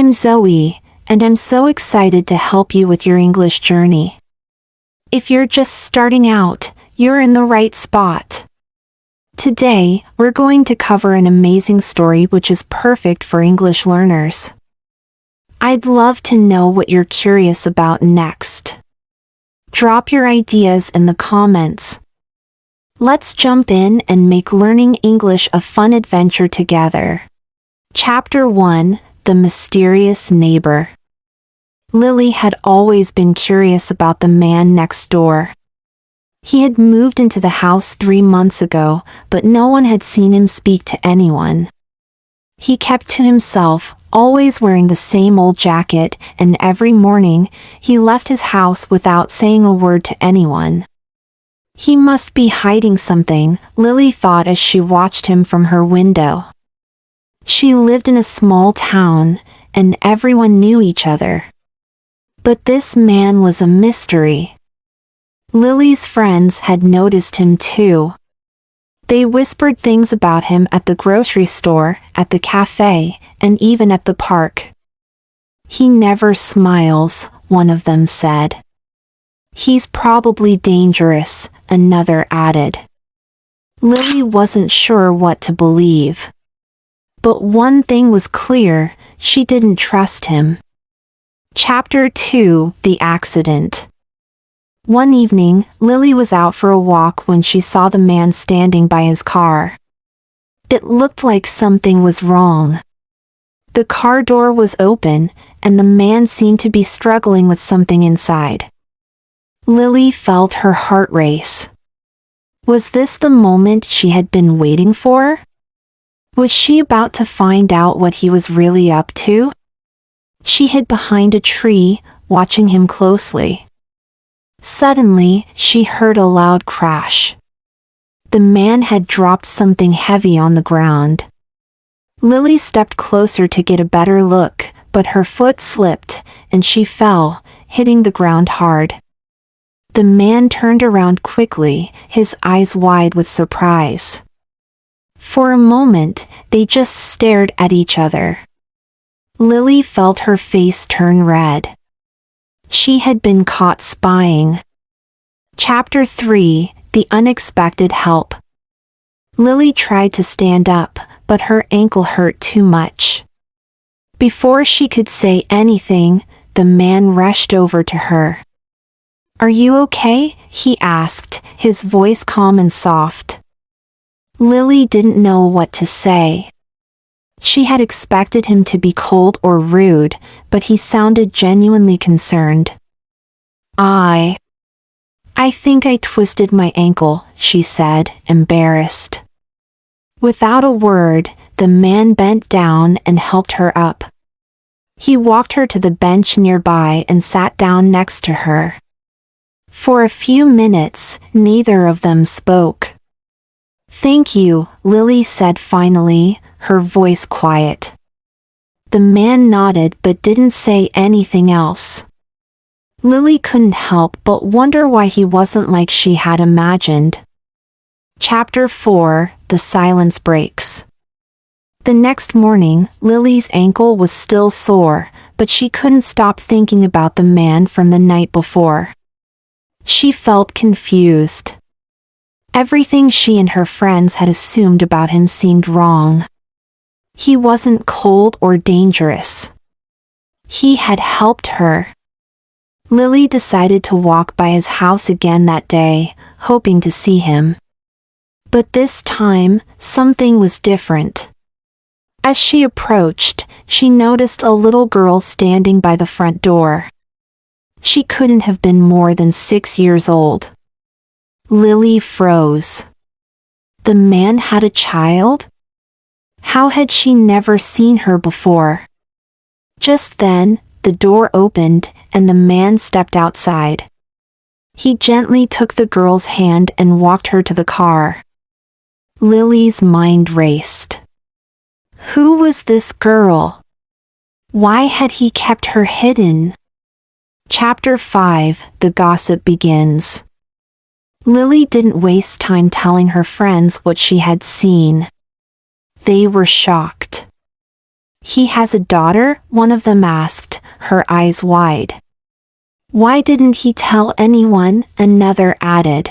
I'm Zoe, and I'm so excited to help you with your English journey. If you're just starting out, you're in the right spot. Today, we're going to cover an amazing story which is perfect for English learners. I'd love to know what you're curious about next. Drop your ideas in the comments. Let's jump in and make learning English a fun adventure together. Chapter 1: The Mysterious Neighbor. Lily had always been curious about the man next door. He had moved into the house 3 months ago, but no one had seen him speak to anyone. He kept to himself, always wearing the same old jacket, and every morning, he left his house without saying a word to anyone. He must be hiding something, Lily thought as she watched him from her window. She lived in a small town, and everyone knew each other. But this man was a mystery. Lily's friends had noticed him too. They whispered things about him at the grocery store, at the cafe, and even at the park. "He never smiles," one of them said. "He's probably dangerous," another added. Lily wasn't sure what to believe. But one thing was clear, she didn't trust him. Chapter 2: The Accident. One evening, Lily was out for a walk when she saw the man standing by his car. It looked like something was wrong. The car door was open, and the man seemed to be struggling with something inside. Lily felt her heart race. Was this the moment she had been waiting for? Was she about to find out what he was really up to? She hid behind a tree, watching him closely. Suddenly, she heard a loud crash. The man had dropped something heavy on the ground. Lily stepped closer to get a better look, but her foot slipped, and she fell, hitting the ground hard. The man turned around quickly, his eyes wide with surprise. For a moment, they just stared at each other. Lily felt her face turn red. She had been caught spying. Chapter 3: The Unexpected Help. Lily tried to stand up, but her ankle hurt too much. Before she could say anything, the man rushed over to her. "Are you okay?" he asked, his voice calm and soft. Lily didn't know what to say. She had expected him to be cold or rude, but he sounded genuinely concerned. I think I twisted my ankle," she said, embarrassed. Without a word, the man bent down and helped her up. He walked her to the bench nearby and sat down next to her. For a few minutes, neither of them spoke. "Thank you," Lily said finally, her voice quiet. The man nodded but didn't say anything else. Lily couldn't help but wonder why he wasn't like she had imagined. Chapter 4: The Silence Breaks. The next morning, Lily's ankle was still sore, but she couldn't stop thinking about the man from the night before. She felt confused. Everything she and her friends had assumed about him seemed wrong. He wasn't cold or dangerous. He had helped her. Lily decided to walk by his house again that day, hoping to see him. But this time, something was different. As she approached, she noticed a little girl standing by the front door. She couldn't have been more than 6 years old. Lily froze. The man had a child? How had she never seen her before? Just then, the door opened, and the man stepped outside. He gently took the girl's hand and walked her to the car. Lily's mind raced. Who was this girl? Why had he kept her hidden? Chapter 5: The Gossip Begins. Lily didn't waste time telling her friends what she had seen. They were shocked. He has a daughter? One of them asked, her eyes wide. Why didn't he tell anyone? Another added.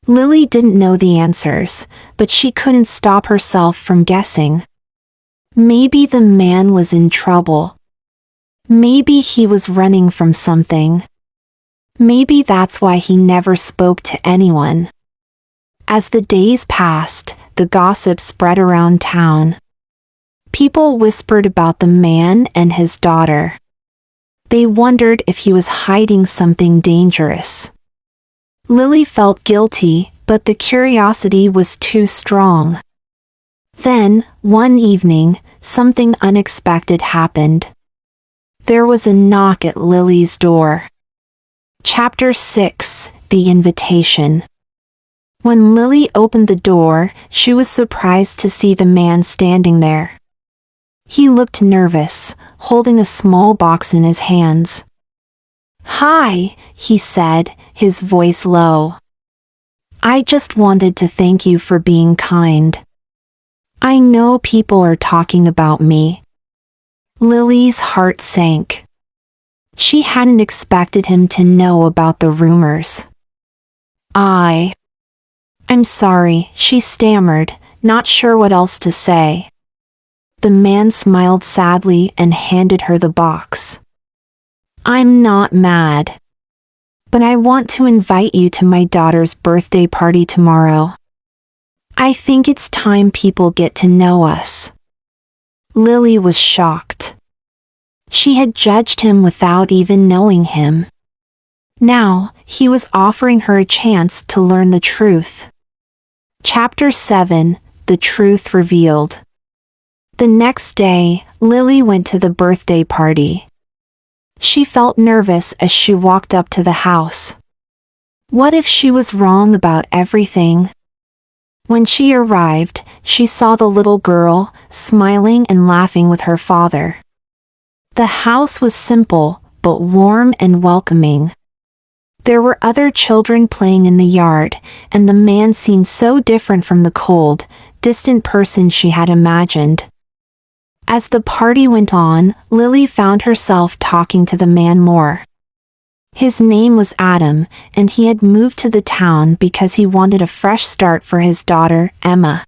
Lily didn't know the answers, but she couldn't stop herself from guessing. Maybe the man was in trouble. Maybe he was running from something. Maybe that's why he never spoke to anyone. As the days passed, the gossip spread around town. People whispered about the man and his daughter. They wondered if he was hiding something dangerous. Lily felt guilty, but the curiosity was too strong. Then, one evening, something unexpected happened. There was a knock at Lily's door. Chapter 6: The Invitation. When Lily opened the door, she was surprised to see the man standing there. He looked nervous, holding a small box in his hands. "Hi," he said, his voice low. "I just wanted to thank you for being kind. I know people are talking about me." Lily's heart sank. She hadn't expected him to know about the rumors. I'm sorry," she stammered, not sure what else to say. The man smiled sadly and handed her the box. "I'm not mad. But I want to invite you to my daughter's birthday party tomorrow. I think it's time people get to know us." Lily was shocked. She had judged him without even knowing him. Now, he was offering her a chance to learn the truth. Chapter 7: The Truth Revealed. The next day, Lily went to the birthday party. She felt nervous as she walked up to the house. What if she was wrong about everything? When she arrived, she saw the little girl, smiling and laughing with her father. The house was simple, but warm and welcoming. There were other children playing in the yard, and the man seemed so different from the cold, distant person she had imagined. As the party went on, Lily found herself talking to the man more. His name was Adam, and he had moved to the town because he wanted a fresh start for his daughter, Emma.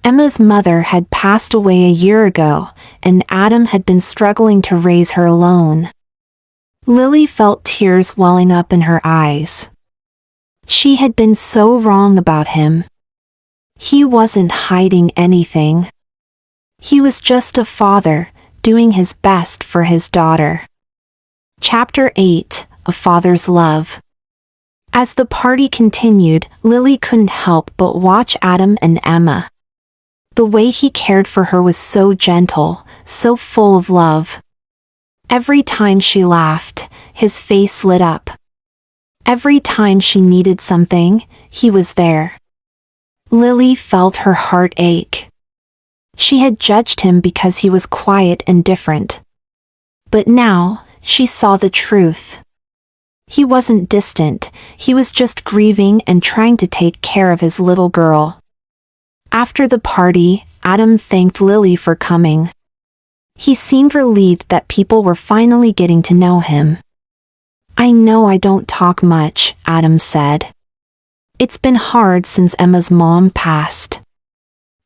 Emma's mother had passed away a year ago, and Adam had been struggling to raise her alone. Lily felt tears welling up in her eyes. She had been so wrong about him. He wasn't hiding anything. He was just a father, doing his best for his daughter. Chapter 8: A Father's Love. As the party continued, Lily couldn't help but watch Adam and Emma. The way he cared for her was so gentle, so full of love. Every time she laughed, his face lit up. Every time she needed something, he was there. Lily felt her heart ache. She had judged him because he was quiet and different. But now, she saw the truth. He wasn't distant, he was just grieving and trying to take care of his little girl. After the party, Adam thanked Lily for coming. He seemed relieved that people were finally getting to know him. "I know I don't talk much," Adam said. "It's been hard since Emma's mom passed.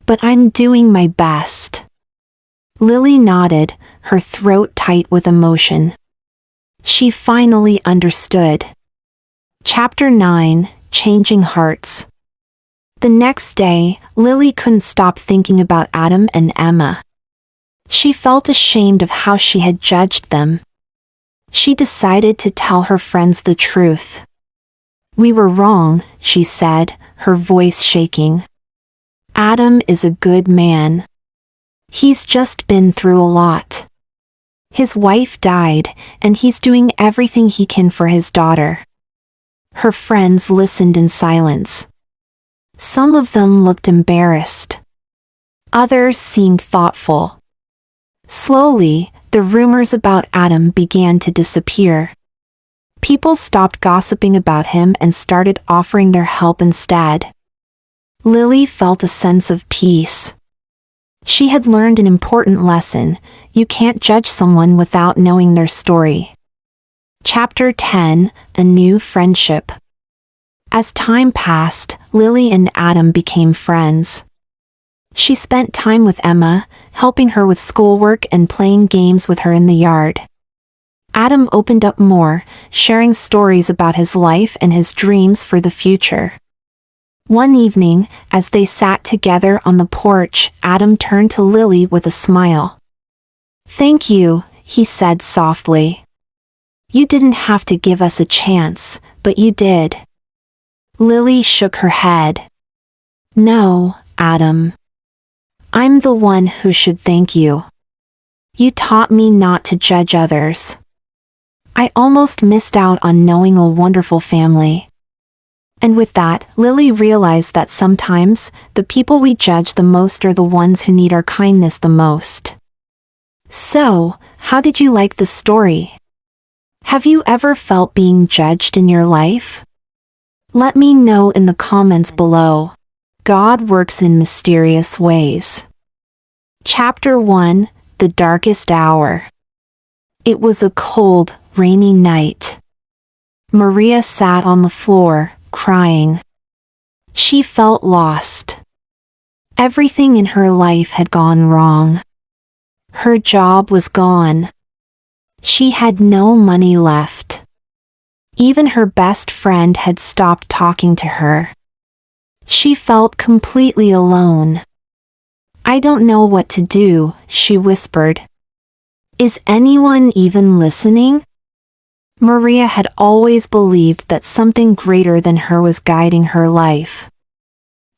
But I'm doing my best." Lily nodded, her throat tight with emotion. She finally understood. Chapter 9: Changing Hearts. The next day, Lily couldn't stop thinking about Adam and Emma. She felt ashamed of how she had judged them. She decided to tell her friends the truth. "We were wrong," she said, her voice shaking. "Adam is a good man. He's just been through a lot. His wife died, and he's doing everything he can for his daughter." Her friends listened in silence. Some of them looked embarrassed. Others seemed thoughtful. Slowly, the rumors about Adam began to disappear. People stopped gossiping about him and started offering their help instead. Lily felt a sense of peace. She had learned an important lesson: you can't judge someone without knowing their story. Chapter 10: A New Friendship. As time passed, Lily and Adam became friends. She spent time with Emma, helping her with schoolwork and playing games with her in the yard. Adam opened up more, sharing stories about his life and his dreams for the future. One evening, as they sat together on the porch, Adam turned to Lily with a smile. "Thank you," he said softly. "You didn't have to give us a chance, but you did." Lily shook her head. "No, Adam. I'm the one who should thank you. You taught me not to judge others. I almost missed out on knowing a wonderful family." And with that, Lily realized that sometimes, the people we judge the most are the ones who need our kindness the most. So, how did you like the story? Have you ever felt being judged in your life? Let me know in the comments below. God works in mysterious ways. Chapter 1: The Darkest Hour. It was a cold, rainy night. Maria sat on the floor, crying. She felt lost. Everything in her life had gone wrong. Her job was gone. She had no money left. Even her best friend had stopped talking to her. She felt completely alone. "I don't know what to do," she whispered. "Is anyone even listening?" Maria had always believed that something greater than her was guiding her life.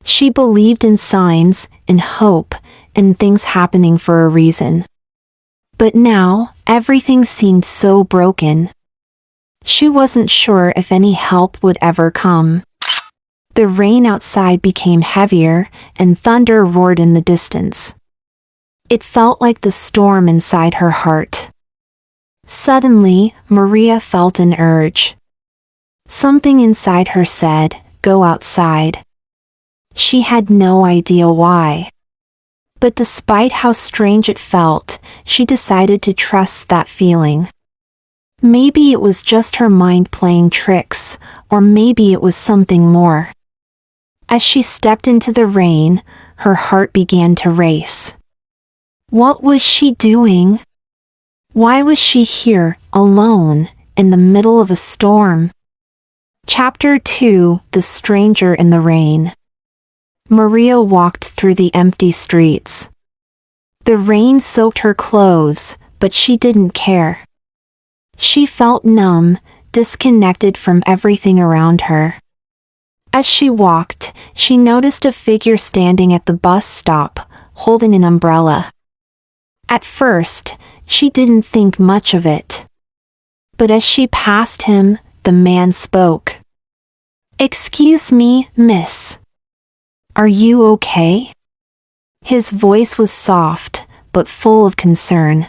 She believed in signs, in hope, in things happening for a reason. But now, everything seemed so broken. She wasn't sure if any help would ever come. The rain outside became heavier, and thunder roared in the distance. It felt like the storm inside her heart. Suddenly, Maria felt an urge. Something inside her said, "Go outside." She had no idea why. But despite how strange it felt, she decided to trust that feeling. Maybe it was just her mind playing tricks, or maybe it was something more. As she stepped into the rain, her heart began to race. What was she doing? Why was she here, alone, in the middle of a storm? Chapter 2: The Stranger in the Rain. Maria walked through the empty streets. The rain soaked her clothes, but she didn't care. She felt numb, disconnected from everything around her. As she walked, she noticed a figure standing at the bus stop, holding an umbrella. At first, she didn't think much of it. But as she passed him, the man spoke. "Excuse me, miss. Are you okay?" His voice was soft, but full of concern.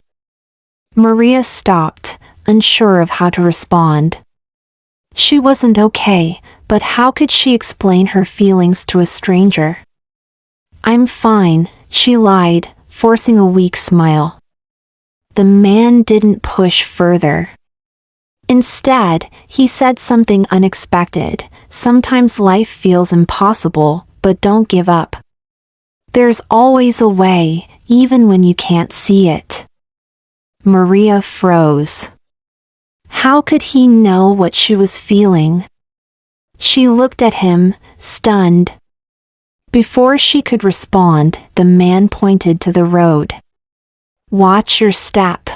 Maria stopped, unsure of how to respond. She wasn't okay, but how could she explain her feelings to a stranger? "I'm fine," she lied, forcing a weak smile. The man didn't push further. Instead, he said something unexpected. "Sometimes life feels impossible, but don't give up. There's always a way, even when you can't see it." Maria froze. How could he know what she was feeling? She looked at him, stunned. Before she could respond, the man pointed to the road. "Watch your step.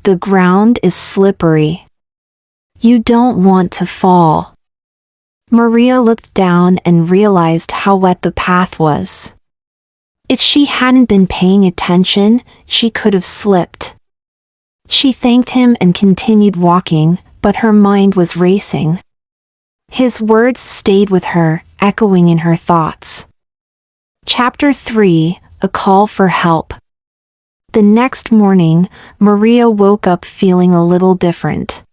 The ground is slippery. You don't want to fall." Maria looked down and realized how wet the path was. If she hadn't been paying attention, she could have slipped. She thanked him and continued walking, but her mind was racing. His words stayed with her, echoing in her thoughts. Chapter 3: A Call for Help. The next morning, Maria woke up feeling a little different.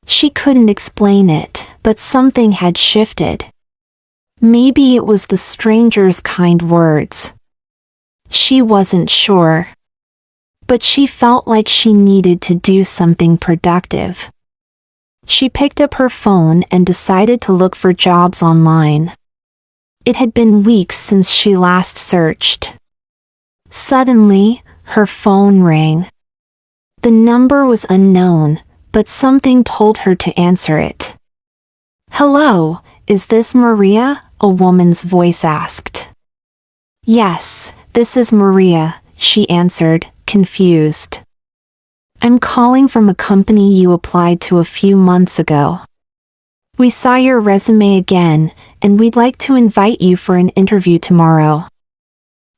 She couldn't explain it, but something had shifted. Maybe it was the stranger's kind words. She wasn't sure, but she felt like she needed to do something productive. She picked up her phone and decided to look for jobs online. It had been weeks since she last searched. Suddenly, her phone rang. The number was unknown, but something told her to answer it. "Hello, is this Maria?" a woman's voice asked. "Yes, this is Maria," she answered, confused. "I'm calling from a company you applied to a few months ago. We saw your resume again, and we'd like to invite you for an interview tomorrow."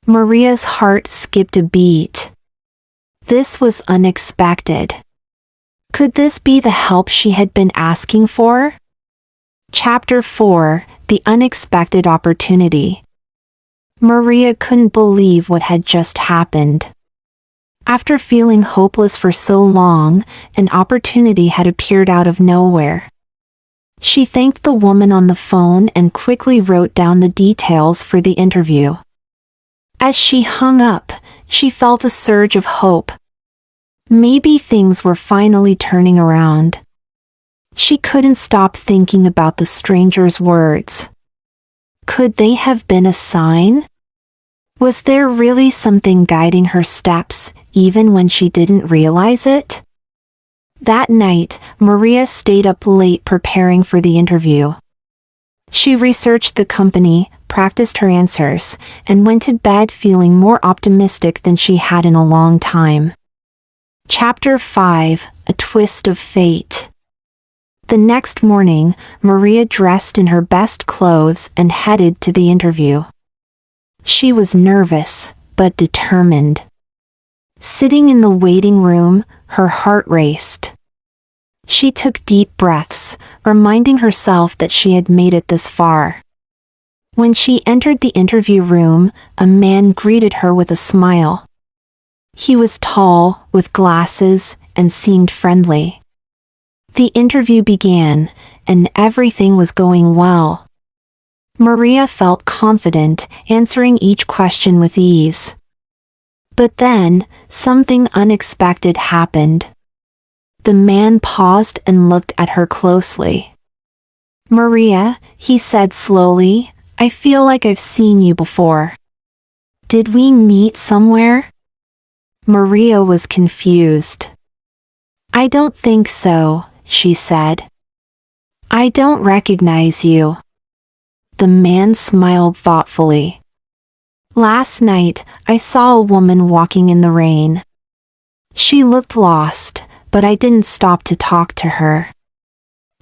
Maria's heart skipped a beat. This was unexpected. Could this be the help she had been asking for? Chapter 4: The Unexpected Opportunity. Maria couldn't believe what had just happened. After feeling hopeless for so long, an opportunity had appeared out of nowhere. She thanked the woman on the phone and quickly wrote down the details for the interview. As she hung up, she felt a surge of hope. Maybe things were finally turning around. She couldn't stop thinking about the stranger's words. Could they have been a sign? Was there really something guiding her steps, even when she didn't realize it? That night, Maria stayed up late preparing for the interview. She researched the company, practiced her answers, and went to bed feeling more optimistic than she had in a long time. Chapter 5: A Twist of Fate. The next morning, Maria dressed in her best clothes and headed to the interview. She was nervous, but determined. Sitting in the waiting room, her heart raced. She took deep breaths, reminding herself that she had made it this far. When she entered the interview room, a man greeted her with a smile. He was tall, with glasses, and seemed friendly. The interview began, and everything was going well. Maria felt confident, answering each question with ease. But then, something unexpected happened. The man paused and looked at her closely. "Maria," he said slowly, "I feel like I've seen you before. Did we meet somewhere?" Maria was confused. "I don't think so," she said. "I don't recognize you." The man smiled thoughtfully. "Last night, I saw a woman walking in the rain. She looked lost, but I didn't stop to talk to her.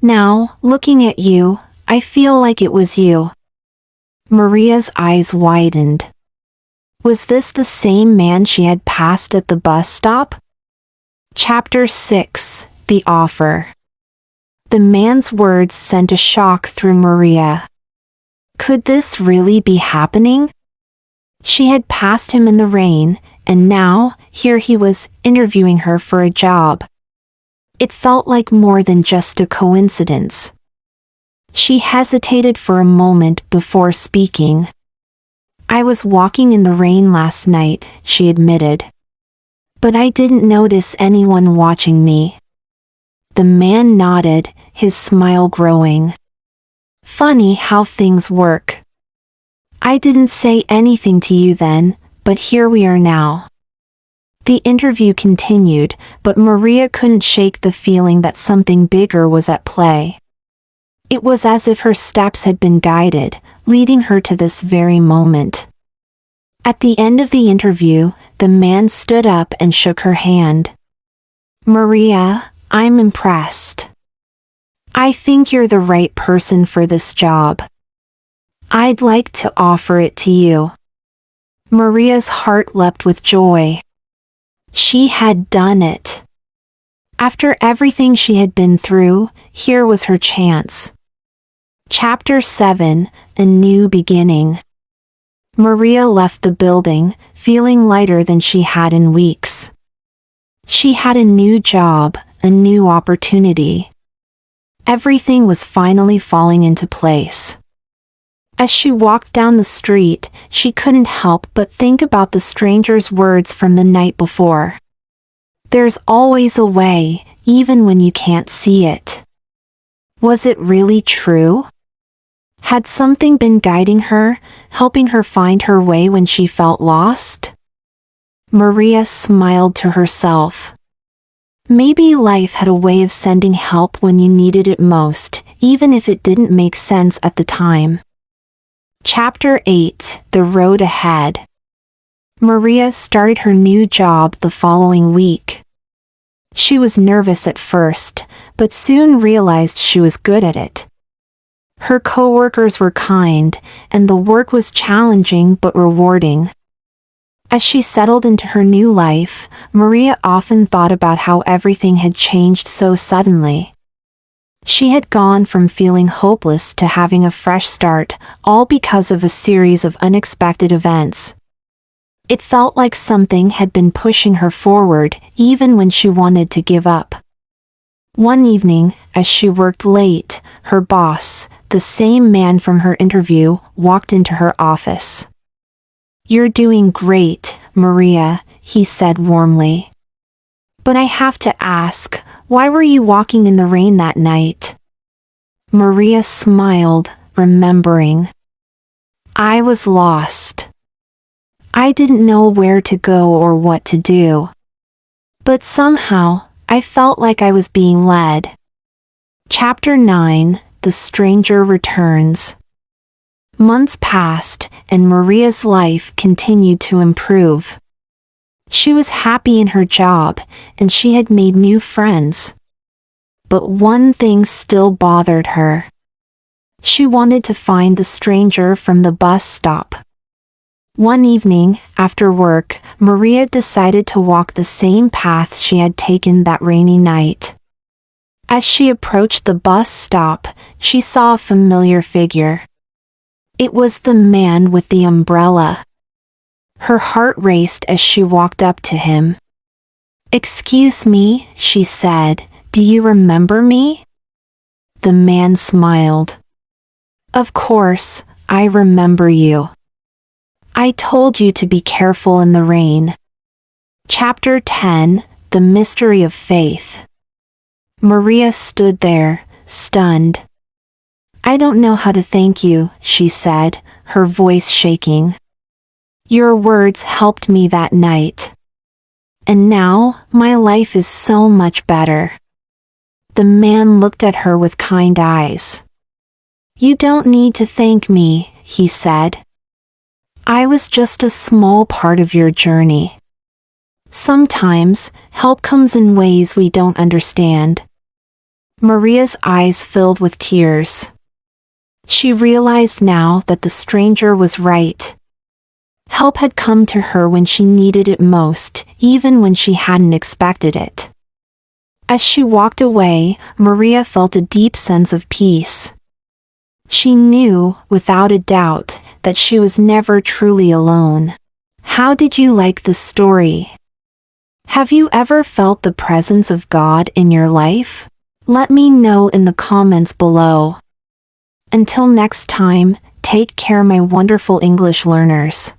Now, looking at you, I feel like it was you." Maria's eyes widened. Was this the same man she had passed at the bus stop? Chapter 6: The Offer. The man's words sent a shock through Maria. Could this really be happening? She had passed him in the rain, and now, here he was, interviewing her for a job. It felt like more than just a coincidence. She hesitated for a moment before speaking. "I was walking in the rain last night," she admitted. "But I didn't notice anyone watching me." The man nodded, his smile growing. "Funny how things work. I didn't say anything to you then, but here we are now." The interview continued, but Maria couldn't shake the feeling that something bigger was at play. It was as if her steps had been guided, leading her to this very moment. At the end of the interview, the man stood up and shook her hand. "Maria, I'm impressed. I think you're the right person for this job. I'd like to offer it to you." Maria's heart leapt with joy. She had done it. After everything she had been through, here was her chance. Chapter 7: A New Beginning. Maria left the building, feeling lighter than she had in weeks. She had a new job, a new opportunity. Everything was finally falling into place. As she walked down the street, she couldn't help but think about the stranger's words from the night before. There's always a way, even when you can't see it. Was it really true? Had something been guiding her, helping her find her way when she felt lost? Maria smiled to herself. Maybe life had a way of sending help when you needed it most, even if it didn't make sense at the time. Chapter 8: The Road Ahead. Maria started her new job the following week. She was nervous at first, but soon realized she was good at it. Her coworkers were kind, and the work was challenging but rewarding. As she settled into her new life, Maria often thought about how everything had changed so suddenly. She had gone from feeling hopeless to having a fresh start, all because of a series of unexpected events. It felt like something had been pushing her forward, even when she wanted to give up. One evening, as she worked late, her boss, the same man from her interview, walked into her office. "You're doing great, Maria," he said warmly. "But I have to ask, why were you walking in the rain that night?" Maria smiled, remembering. "I was lost. I didn't know where to go or what to do. But somehow, I felt like I was being led." Chapter 9: The Stranger Returns. Months passed, and Maria's life continued to improve. She was happy in her job, and she had made new friends. But one thing still bothered her. She wanted to find the stranger from the bus stop. One evening, after work, Maria decided to walk the same path she had taken that rainy night. As she approached the bus stop, she saw a familiar figure. It was the man with the umbrella. Her heart raced as she walked up to him. "Excuse me," she said, "do you remember me?" The man smiled. "Of course, I remember you. I told you to be careful in the rain." Chapter 10: The Mystery of Faith. Maria stood there, stunned. "I don't know how to thank you," she said, her voice shaking. "Your words helped me that night. And now, my life is so much better." The man looked at her with kind eyes. "You don't need to thank me," he said. "I was just a small part of your journey. Sometimes, help comes in ways we don't understand." Maria's eyes filled with tears. She realized now that the stranger was right. Help had come to her when she needed it most, even when she hadn't expected it. As she walked away, Maria felt a deep sense of peace. She knew, without a doubt, that she was never truly alone. How did you like the story? Have you ever felt the presence of God in your life? Let me know in the comments below. Until next time, take care, my wonderful English learners.